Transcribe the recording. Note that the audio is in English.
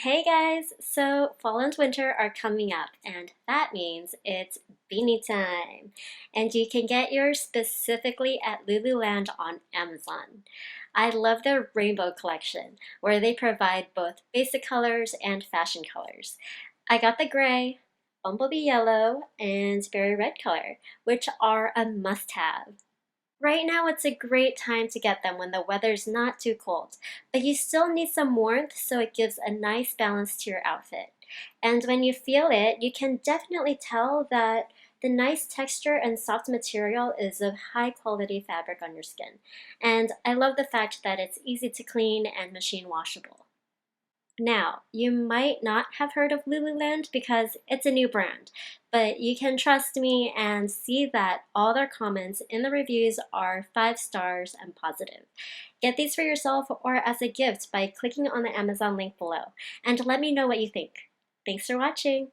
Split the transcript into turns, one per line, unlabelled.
Hey guys! So fall and winter are coming up, and that means it's beanie time. And you can get yours specifically at Lululand on Amazon. I love their rainbow collection, where they provide both basic colors and fashion colors. I got the gray, bumblebee yellow, and berry red color, which are a must-have. Right now, it's a great time to get them when the weather's not too cold, but you still need some warmth so it gives a nice balance to your outfit. And when you feel it, you can definitely tell that the nice texture and soft material is of high quality fabric on your skin. And I love the fact that it's easy to clean and machine washable. Now, you might not have heard of Lululand because it's a new brand, but you can trust me and see that all their comments in the reviews are 5 stars and positive. Get these for yourself or as a gift by clicking on the Amazon link below, and let me know what you think. Thanks for watching!